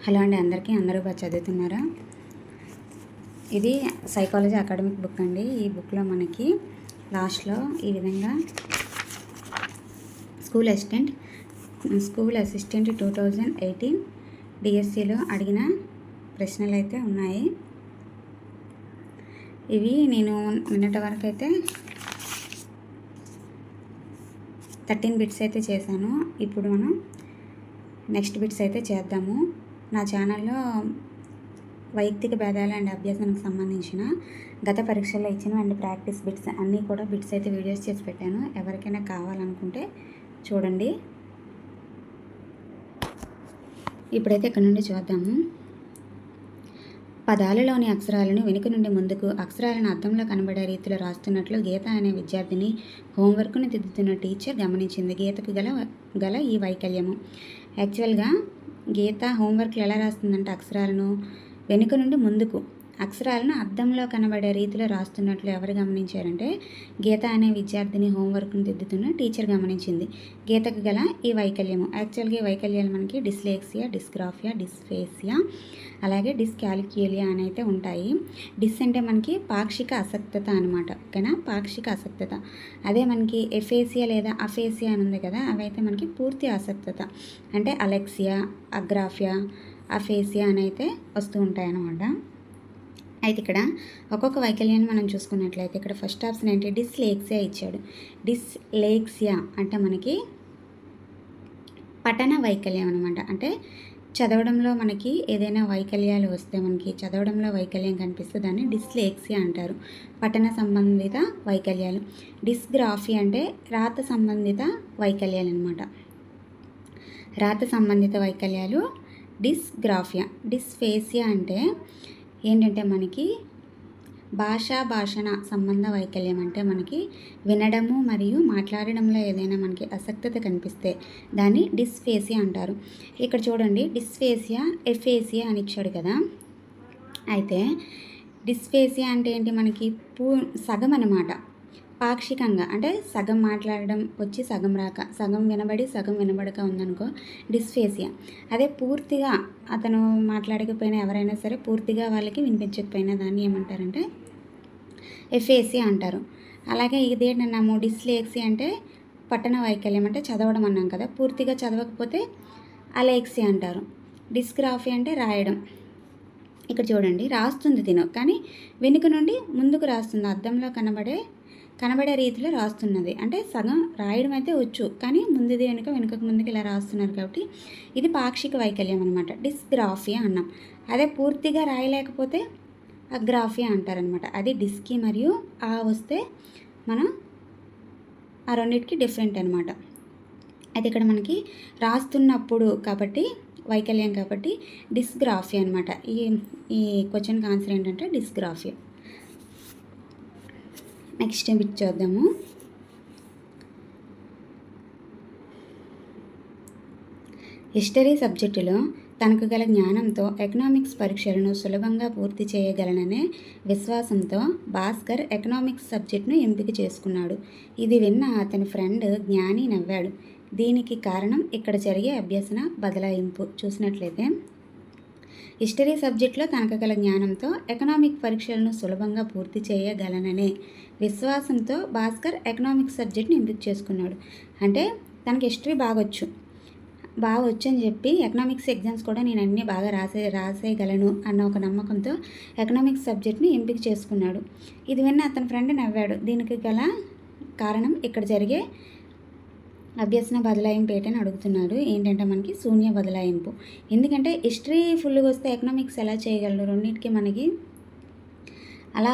Hello అండి, అందరూ బాగా చదువుతున్నారా? ఇది సైకాలజీ అకాడమిక్ బుక్ అండి. ఈ బుక్లో మనకి లాస్ట్లో ఈ విధంగా స్కూల్ అసిస్టెంట్ 2018 డిఎస్సిలో అడిగిన ప్రశ్నలు అయితే ఉన్నాయి. ఇవి నేను నిన్నటి వరకు అయితే 13 బిట్స్ అయితే చేశాను. ఇప్పుడు మనం నెక్స్ట్ బిట్స్ అయితే చేద్దాము. నా ఛానల్లో వైయక్తిక భేదాలు అండ్ అభ్యాసానికి సంబంధించిన గత పరీక్షల్లో ఇచ్చిన అండ్ ప్రాక్టీస్ బిట్స్ అన్నీ కూడా బిట్స్ అయితే వీడియోస్ చేసి పెట్టాను. ఎవరికైనా కావాలనుకుంటే చూడండి. ఇప్పుడైతే ఇక్కడ నుండి చూద్దాము. పదాలలోని అక్షరాలను వెనుక నుండి ముందుకు అక్షరాలను అద్దంలో కనబడే రీతిలో రాస్తున్నట్లు గీత అనే విద్యార్థిని హోంవర్క్ను దిద్దుతున్న టీచర్ గమనించింది. గీతకు గల ఈ వైకల్యము. యాక్చువల్గా గీత హోంవర్క్లు ఎలా రాస్తుందంటే అక్షరాలను వెనుక నుండి ముందుకు అక్షరాలను అద్దంలో కనబడే రీతిలో రాస్తున్నట్లు ఎవరు గమనించారంటే గీత అనే విద్యార్థిని హోంవర్క్ను దిద్దుతున్న టీచర్ గమనించింది. గీతకు గల ఈ వైకల్యము. యాక్చువల్గా ఈ వైకల్యాలు మనకి డిస్లెక్సియా, డిస్గ్రాఫియా, డిస్ఫేసియా, అలాగే డిస్కాలిక్యులియా అని అయితే ఉంటాయి. డిస్ అంటే మనకి పాక్షిక అసక్తత అనమాట. ఓకేనా, పాక్షిక అసక్తత. అదే మనకి ఎఫేసియా లేదా అఫేసియా అని ఉంది కదా, అవైతే మనకి పూర్తి అసక్తత అంటే అలెక్సియా, అగ్రాఫియా, అఫేసియా అని అయితే వస్తూ ఉంటాయి అన్నమాట. అయితే ఇక్కడ ఒక్కొక్క వైకల్యాన్ని మనం చూసుకున్నట్లయితే ఇక్కడ ఫస్ట్ ఆప్షన్ ఏంటి, డిస్లేక్సియా ఇచ్చాడు. డిస్లేక్సియా అంటే మనకి పఠన వైకల్యం అనమాట. అంటే చదవడంలో మనకి ఏదైనా వైకల్యాలు వస్తే మనకి చదవడంలో వైకల్యం కనిపిస్తే దాన్ని డిస్లేక్సియా అంటారు. పఠన సంబంధిత వైకల్యాలు. డిస్గ్రాఫియా అంటే రాత సంబంధిత వైకల్యాలు అనమాట. రాత సంబంధిత వైకల్యాలు డిస్గ్రాఫియా. డిస్ఫేసియా అంటే ఏంటంటే మనకి భాషణ సంబంధ వైకల్యం. అంటే మనకి వినడము మరియు మాట్లాడడంలో ఏదైనా మనకి అసక్తత కనిపిస్తే దాన్ని డిస్ఫేసియా అంటారు. ఇక్కడ చూడండి, డిస్ఫేసియా, ఎఫేసియా అని ఇచ్చాడు కదా. అయితే డిస్ఫేసియా అంటే ఏంటి, మనకి సగం అన్నమాట. పాక్షికంగా అంటే సగం మాట్లాడడం వచ్చి సగం రాక, సగం వినబడి సగం వినబడక ఉందనుకో డిస్ఫేసియా. అదే పూర్తిగా అతను మాట్లాడకపోయినా ఎవరైనా సరే పూర్తిగా వాళ్ళకి వినిపించకపోయినా దాన్ని ఏమంటారంటే ఎఫేసియా అంటారు. అలాగే ఇదేంటన్నాము, డిస్లేక్సియా అంటే పఠన వైకల్యం అంటే చదవడం అన్నాం కదా, పూర్తిగా చదవకపోతే అలెక్సియా అంటారు. డిస్గ్రాఫియా అంటే రాయడం. ఇక్కడ చూడండి, రాస్తుంది తిను కానీ వెనుక నుండి ముందుకు రాస్తుంది, అద్దంలో కనబడే రీతిలో రాస్తున్నది. అంటే సగం రాయడం అయితే వచ్చు కానీ ముందుది వెనుకకు ముందుకు ఇలా రాస్తున్నారు కాబట్టి ఇది పాక్షిక వైకల్యం అనమాట. డిస్గ్రాఫియా అన్నాం. అదే పూర్తిగా రాయలేకపోతే అగ్రాఫియా అంటారనమాట. అది డిస్కి మరియు ఆ వస్తే మనం ఆ రెండింటికి డిఫరెంట్ అనమాట. అయితే ఇక్కడ మనకి రాస్తున్నప్పుడు కాబట్టి వైకల్యం కాబట్టి డిస్గ్రాఫియా అనమాట. ఈ క్వశ్చన్కి ఆన్సర్ ఏంటంటే డిస్గ్రాఫియా. నెక్స్ట్ బిట్ చూద్దాము. హిస్టరీ సబ్జెక్టులో తనకు గల జ్ఞానంతో ఎకనామిక్స్ పరీక్షలను సులభంగా పూర్తి చేయగలననే విశ్వాసంతో భాస్కర్ ఎకనామిక్స్ సబ్జెక్టును ఎంపిక చేసుకున్నాడు. ఇది విన్న అతని ఫ్రెండ్ జ్ఞాని నవ్వాడు. దీనికి కారణం ఇక్కడ జరిగే అభ్యసన బదలాయింపు. చూసినట్లయితే హిస్టరీ సబ్జెక్టులో తనకు గల జ్ఞానంతో ఎకనామిక్ పరీక్షలను సులభంగా పూర్తి చేయగలననే విశ్వాసంతో భాస్కర్ ఎకనామిక్స్ సబ్జెక్ట్ని ఎంపిక చేసుకున్నాడు. అంటే తనకి హిస్టరీ బాగా వచ్చు అని చెప్పి ఎకనామిక్స్ ఎగ్జామ్స్ కూడా నేను అన్నీ బాగా రాసేయగలను అన్న ఒక నమ్మకంతో ఎకనామిక్స్ సబ్జెక్ట్ని ఎంపిక చేసుకున్నాడు. ఇది విన్న అతని ఫ్రెండ్ నవ్వాడు. దీనికి గల కారణం ఇక్కడ జరిగే అభ్యసన బదలాయింపు ఏంటని అడుగుతున్నాడు. ఏంటంటే మనకి శూన్య బదలాయింపు. ఎందుకంటే హిస్టరీ ఫుల్గా వస్తే ఎకనామిక్స్ ఎలా చేయగలరు, రెండింటికి మనకి అలా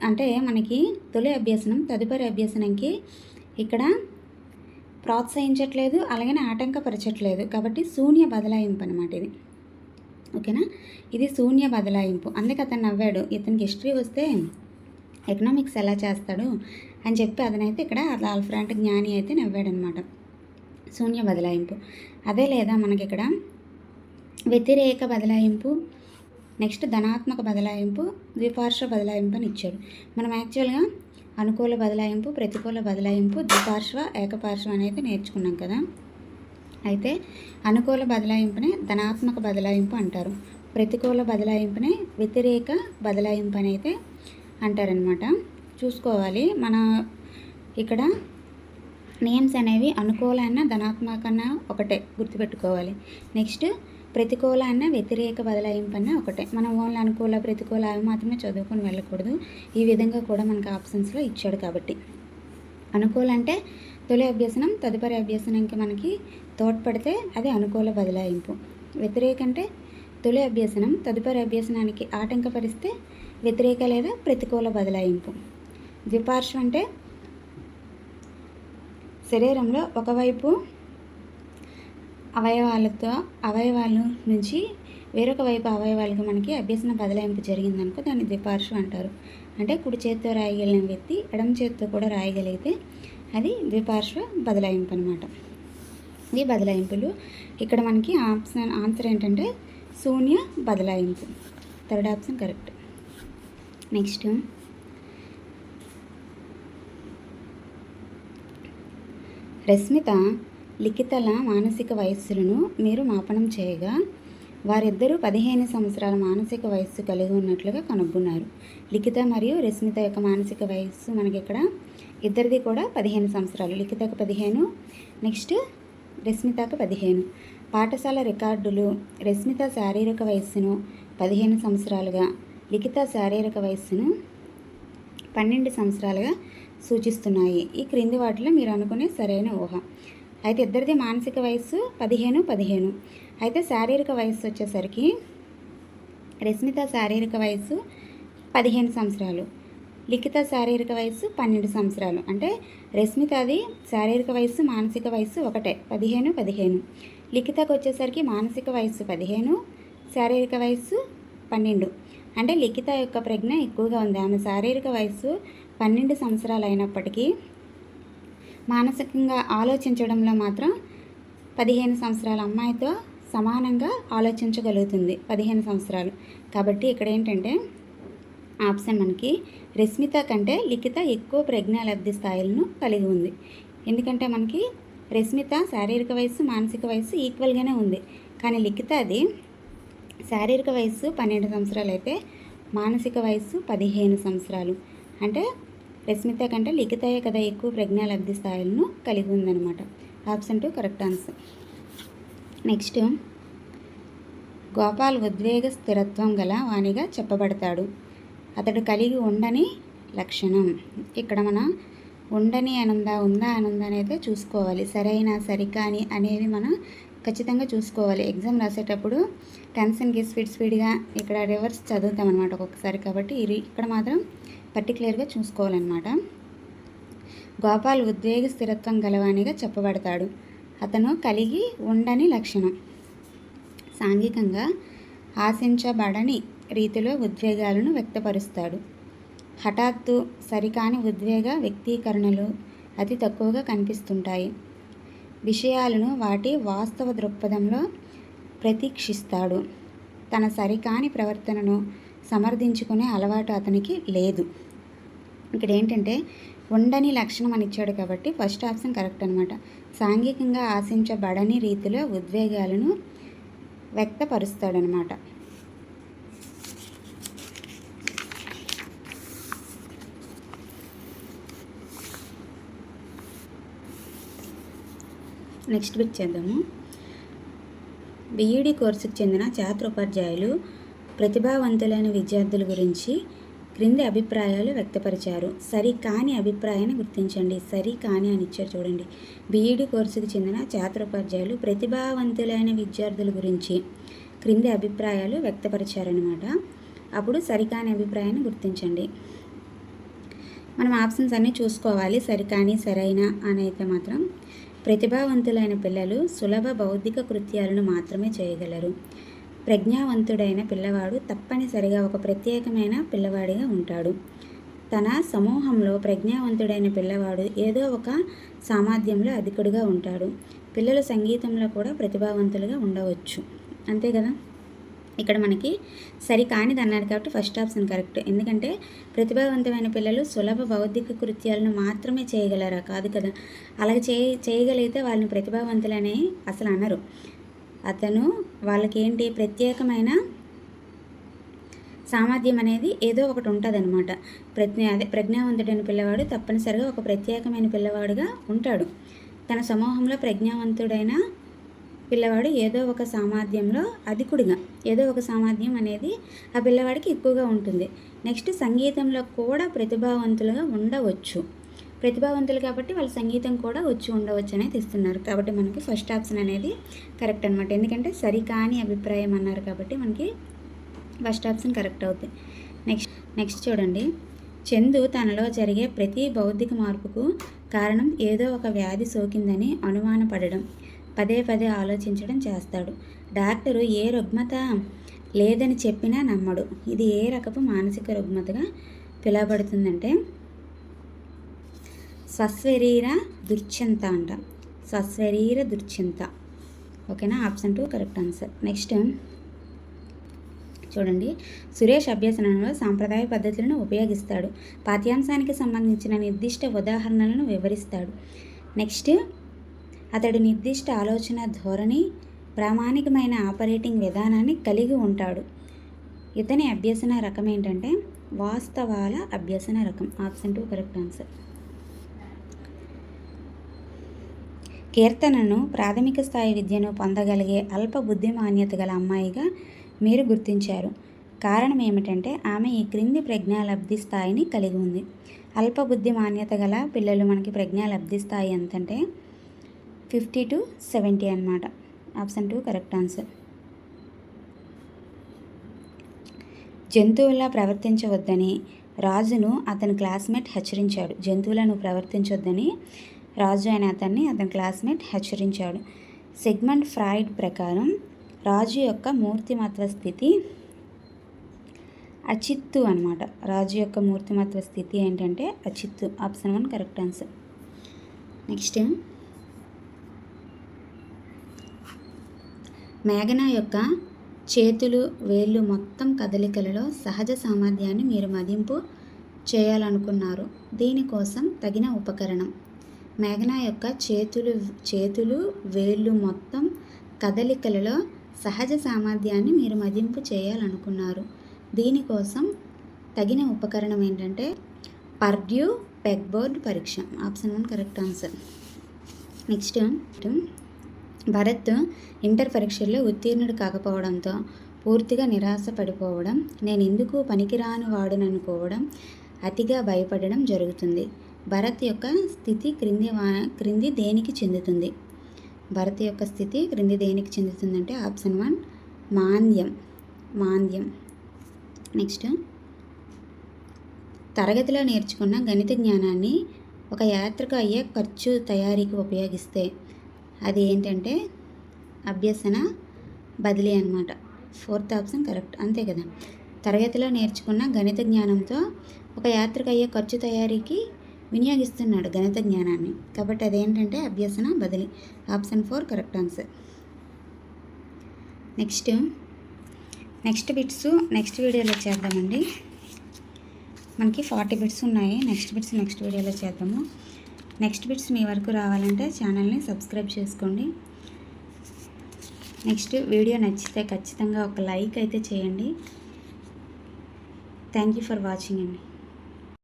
అంటే మనకి తొలి అభ్యసనం తదుపరి అభ్యసనంకి ఇక్కడ ప్రోత్సహించట్లేదు, అలాగనే ఆటంకపరచట్లేదు. కాబట్టి శూన్య బదలాయింపు అనమాట ఇది. ఓకేనా, ఇది శూన్య బదలాయింపు. అందుకే అతను నవ్వాడు. ఇతనికి హిస్టరీ వస్తే ఎకనామిక్స్ ఎలా చేస్తాడు అని చెప్పి అతనైతే ఇక్కడ ఆల్ఫ్రాంట్ జ్ఞాని అయితే నవ్వాడనమాట. శూన్య బదలాయింపు. అదే లేదా మనకి ఇక్కడ వ్యతిరేక బదలాయింపు, నెక్స్ట్ ధనాత్మక బదలాయింపు, ద్విపార్శ్వ బదలాయింపు అని ఇచ్చాడు. మనం యాక్చువల్గా అనుకూల బదలాయింపు, ప్రతికూల బదలాయింపు, ద్విపార్శ్వ, ఏకపార్శ్వ అనేది నేర్చుకున్నాం కదా. అయితే అనుకూల బదలాయింపునే ధనాత్మక బదలాయింపు అంటారు. ప్రతికూల బదలాయింపునే వ్యతిరేక బదలాయింపు అని అయితే అంటారనమాట. చూసుకోవాలి మన ఇక్కడ నేమ్స్ అనేవి అనుకూల అన్న ధనాత్మక అన్న ఒకటే గుర్తుపెట్టుకోవాలి. నెక్స్ట్ ప్రతికూల అన్న వ్యతిరేక బదలాయింపు అన్న ఒకటే. మనం ఓన్లీ అనుకూల ప్రతికూల అవి మాత్రమే చదువుకొని వెళ్ళకూడదు. ఈ విధంగా కూడా మనకు ఆప్షన్స్లో ఇచ్చాడు కాబట్టి. అనుకూల అంటే తొలి అభ్యసనం తదుపరి అభ్యసనంకి మనకి తోడ్పడితే అది అనుకూల బదలాయింపు. వ్యతిరేక అంటే తొలి అభ్యసనం తదుపరి అభ్యసనానికి ఆటంకపరిస్తే వ్యతిరేక లేదా ప్రతికూల బదలాయింపు. ద్విపార్శ్వ అంటే శరీరంలో ఒకవైపు అవయవాల నుంచి వేరొక వైపు అవయవాలకు మనకి అభ్యసన బదలాయింపు జరిగిందనుకో దాన్ని ద్విపార్శ్వ అంటారు. అంటే కుడి చేతితో రాయగలిగిన వ్యక్తి ఎడమ చేతితో కూడా రాయగలిగితే అది ద్విపార్శ్వ బదలాయింపు అనమాట. ఈ బదలాయింపులు ఇక్కడ మనకి ఆన్సర్ ఏంటంటే శూన్య బదలాయింపు. Third option correct. నెక్స్ట్ రశ్మిత లిఖితల మానసిక వయస్సులను మీరు మాపనం చేయగా వారిద్దరూ 15 సంవత్సరాల మానసిక వయస్సు కలిగి ఉన్నట్లుగా కనుగొన్నారు. లిఖిత మరియు రశ్మిత యొక్క మానసిక వయస్సు మనకి ఇక్కడ ఇద్దరిది కూడా 15 సంవత్సరాలు. లిఖితకు 15, నెక్స్ట్ రశ్మితకు 15. పాఠశాల రికార్డులు రశ్మిత శారీరక వయస్సును 15 సంవత్సరాలుగా లిఖిత శారీరక వయస్సును 12 సంవత్సరాలుగా సూచిస్తున్నాయి. ఈ క్రింది వాటిలో మీరు అనుకునే సరైన ఊహ. అయితే ఇద్దరిది మానసిక వయస్సు 15. అయితే శారీరక వయస్సు వచ్చేసరికి రశ్మిత శారీరక వయస్సు 15 సంవత్సరాలు, లిఖిత శారీరక వయస్సు 12 సంవత్సరాలు. అంటే రశ్మితది శారీరక వయస్సు మానసిక వయస్సు ఒకటే 15. లిఖితకు వచ్చేసరికి మానసిక వయస్సు 15, శారీరక వయస్సు 12. అంటే లిఖిత యొక్క ప్రజ్ఞ ఎక్కువగా ఉంది. ఆమె శారీరక వయస్సు 12 సంవత్సరాలు అయినప్పటికీ మానసికంగా ఆలోచించడంలో మాత్రం 15 సంవత్సరాల అమ్మాయితో సమానంగా ఆలోచించగలుగుతుంది 15 సంవత్సరాలు. కాబట్టి ఇక్కడ ఏంటంటే ఆప్షన్ మనకి రశ్మిత కంటే లిఖిత ఎక్కువ ప్రజ్ఞా లబ్ధి స్థాయిలను కలిగి ఉంది. ఎందుకంటే మనకి రశ్మిత శారీరక వయస్సు మానసిక వయస్సు ఈక్వల్గానే ఉంది. కానీ లిఖిత అది శారీరక వయస్సు 12 సంవత్సరాలు అయితే మానసిక వయస్సు 15 సంవత్సరాలు. అంటే రశ్మిత కంటే లిఖితయే కదా ఎక్కువ ప్రజ్ఞా లబ్ధి స్థాయిలను కలిగి ఉందన్నమాట. Option 2 correct answer. Next Gopal ఉద్వేగ స్థిరత్వం గల వాణిగా చెప్పబడతాడు. అతడు కలిగి ఉండని లక్షణం. ఇక్కడ మన ఉండని ఉందా అనుందా అనేది చూసుకోవాలి. సరైన సరికాని అనేవి మనం ఖచ్చితంగా చూసుకోవాలి. ఎగ్జామ్ రాసేటప్పుడు టెన్షన్కి స్పీడ్గా ఇక్కడ రివర్స్ చదువుతాం అనమాట ఒక్కొక్కసారి. కాబట్టి ఇక్కడ మాత్రం పర్టికులర్గా చూసుకోవాలన్నమాట. గోపాల్ ఉద్వేగ స్థిరత్వం గలవానిగా చెప్పబడతాడు. అతను కలిగి ఉండని లక్షణం. సాంఘికంగా ఆశించబడని రీతిలో ఉద్వేగాలను వ్యక్తపరుస్తాడు. హఠాత్తు సరికాని ఉద్వేగ వ్యక్తీకరణలు అతి తక్కువగా కనిపిస్తుంటాయి. విషయాలను వాటి వాస్తవ దృక్పథంలో ప్రతీక్షిస్తాడు. తన సరికాని ప్రవర్తనను సమర్థించుకునే అలవాటు అతనికి లేదు. ఇక్కడ ఏంటంటే ఉండని లక్షణం అని ఇచ్చాడు కాబట్టి ఫస్ట్ ఆప్షన్ కరెక్ట్ అనమాట. సాంఘికంగా ఆశించబడని రీతిలో ఉద్వేగాలను వ్యక్తపరుస్తాడనమాట. నెక్స్ట్ బిట్ చేద్దాము. బీఈడీ కోర్సుకు చెందిన ఛాత్రోపాధ్యాయులు ప్రతిభావంతులైన విద్యార్థుల గురించి క్రింది అభిప్రాయాలు వ్యక్తపరిచారు. సరి కాని అభిప్రాయాన్ని గుర్తించండి. సరి కాని అని ఇచ్చారు చూడండి. బీఈడీ కోర్సుకు చెందిన ఛాత్రోపాధ్యాయులు ప్రతిభావంతులైన విద్యార్థుల గురించి క్రింది అభిప్రాయాలు వ్యక్తపరిచారనమాట. అప్పుడు సరికాని అభిప్రాయాన్ని గుర్తించండి. మనం ఆప్షన్స్ అన్నీ చూసుకోవాలి. సరికాని సరైన అని అయితే మాత్రం ప్రతిభావంతులైన పిల్లలు సులభ బౌద్ధిక కృత్యాలను మాత్రమే చేయగలరు. ప్రజ్ఞావంతుడైన పిల్లవాడు తప్పనిసరిగా ఒక ప్రత్యేకమైన పిల్లవాడిగా ఉంటాడు. తన సమూహంలో ప్రజ్ఞావంతుడైన పిల్లవాడు ఏదో ఒక సామర్థ్యంలో అధికుడిగా ఉంటాడు. పిల్లలు సంగీతంలో కూడా ప్రతిభావంతులుగా ఉండవచ్చు. అంతే కదా. ఇక్కడ మనకి సరి కానిది అన్నారు కాబట్టి ఫస్ట్ ఆప్షన్ కరెక్ట్. ఎందుకంటే ప్రతిభావంతమైన పిల్లలు సులభ బౌద్ధిక కృత్యాలను మాత్రమే చేయగలరా? కాదు కదా. అలాగే చేయగలిగితే వాళ్ళని ప్రతిభావంతులనే అసలు అనరు. అతను వాళ్ళకి ఏంటి ప్రత్యేకమైన సామర్థ్యం అనేది ఏదో ఒకటి ఉంటుంది అనమాట. ప్రజ్ఞావంతుడైన పిల్లవాడు తప్పనిసరిగా ఒక ప్రత్యేకమైన పిల్లవాడుగా ఉంటాడు. తన సమూహంలో ప్రజ్ఞావంతుడైన పిల్లవాడు ఏదో ఒక సామర్థ్యంలో అధికుడిగా, ఏదో ఒక సామర్థ్యం అనేది ఆ పిల్లవాడికి ఎక్కువగా ఉంటుంది. నెక్స్ట్ సంగీతంలో కూడా ప్రతిభావంతులుగా ఉండవచ్చు. ప్రతిభావంతులు కాబట్టి వాళ్ళు సంగీతం కూడా వచ్చి ఉండవచ్చు అనేది ఇస్తున్నారు. కాబట్టి మనకి ఫస్ట్ ఆప్షన్ అనేది కరెక్ట్ అనమాట. ఎందుకంటే సరికాని అభిప్రాయం అన్నారు కాబట్టి మనకి ఫస్ట్ ఆప్షన్ కరెక్ట్ అవుతుంది. నెక్స్ట్ చూడండి. చందు తనలో జరిగే ప్రతి బౌద్ధిక మార్పుకు కారణం ఏదో ఒక వ్యాధి సోకిందని అనుమానపడడం, పదే పదే ఆలోచించడం చేస్తాడు. డాక్టరు ఏ రుగ్మత లేదని చెప్పినా నమ్మడు. ఇది ఏ రకపు మానసిక రుగ్మతగా పిలువబడుతుందంటే స్వశరీర దుశ్చింత అంట. స్వశరీర దుశ్చింత. ఓకేనా. Option 2 correct answer. నెక్స్ట్ చూడండి. సురేష్ అభ్యసనంలో సాంప్రదాయ పద్ధతులను ఉపయోగిస్తాడు. పాఠ్యాంశానికి సంబంధించిన నిర్దిష్ట ఉదాహరణలను వివరిస్తాడు. నెక్స్ట్ అతడు నిర్దిష్ట ఆలోచన ధోరణి, ప్రామాణికమైన ఆపరేటింగ్ విధానాన్ని కలిగి ఉంటాడు. ఇతని అభ్యసన రకం ఏంటంటే వాస్తవాల అభ్యసన రకం. Option 2 correct answer. కీర్తనను ప్రాథమిక స్థాయి విద్యను పొందగలిగే అల్ప బుద్ధిమాన్యత గల అమ్మాయిగా మీరు గుర్తించారు. కారణం ఏమిటంటే ఆమె ఈ క్రింది ప్రజ్ఞాలబ్ధి స్థాయిని కలిగి ఉంది. అల్ప బుద్ధిమాన్యత గల పిల్లలు మనకి ప్రజ్ఞాలబ్ధి స్థాయి ఎంతంటే 50 to 70 అన్నమాట. Option 2 correct answer. జంతువులా ప్రవర్తించవద్దని రాజును అతని క్లాస్మేట్ హెచ్చరించాడు. జంతువులను ప్రవర్తించొద్దని రాజు అయిన అతని క్లాస్మేట్ హెచ్చరించాడు. సిగ్మండ్ ఫ్రాయిడ్ ప్రకారం రాజు యొక్క మూర్తిమత్వ స్థితి అచిత్తు అనమాట. రాజు యొక్క మూర్తిమత్వ స్థితి ఏంటంటే అచిత్తు. Option 1 correct answer. నెక్స్ట్ మేఘనా యొక్క చేతులు వేళ్ళు మొత్తం కదలికలలో సహజ సామర్థ్యాన్ని మీరు మదింపు చేయాలనుకున్నారు. దీనికోసం తగిన ఉపకరణం. మేఘనా యొక్క చేతులు వేళ్ళు మొత్తం కదలికలలో సహజ సామర్థ్యాన్ని మీరు మదింపు చేయాలనుకున్నారు. దీనికోసం తగిన ఉపకరణం ఏంటంటే పర్డ్యూ పెగ్బోర్డ్ పరీక్ష. Option 1 correct answer. Next Bharat inter పరీక్షల్లో ఉత్తీర్ణుడు కాకపోవడంతో పూర్తిగా నిరాశ పడిపోవడం, నేను ఎందుకు పనికిరాని వాడుననుకోవడం, అతిగా భయపడడం జరుగుతుంది. భరత్ యొక్క స్థితి క్రింది దేనికి చెందుతుంది? భరత్ యొక్క స్థితి క్రింది దేనికి చెందుతుందంటే ఆప్షన్ 1 మాంద్యం. నెక్స్ట్ తరగతిలో నేర్చుకున్న గణిత జ్ఞానాన్ని ఒక యాత్రకు అయ్యే ఖర్చు తయారీకి ఉపయోగిస్తే అది ఏంటంటే అభ్యసన బదిలీ అనమాట. 4th option correct. అంతే కదా. తరగతిలో నేర్చుకున్న గణిత జ్ఞానంతో ఒక యాత్రకు అయ్యే ఖర్చు తయారీకి వినియోగిస్తున్నాడు గణిత జ్ఞానాన్ని. కాబట్టి అదేంటంటే అభ్యసన బదిలీ. Option 4 correct answer. Next bits next వీడియోలో చేద్దామండి. మనకి 40 బిట్స్ ఉన్నాయి. నెక్స్ట్ వీడియోలో చేద్దాము. నెక్స్ట్ బిట్స్ మీ వరకు రావాలంటే ఛానల్ని సబ్స్క్రైబ్ చేసుకోండి. నెక్స్ట్ వీడియో నచ్చితే ఖచ్చితంగా ఒక లైక్ అయితే చేయండి. థ్యాంక్ యూ ఫర్ వాచింగ్ అండి.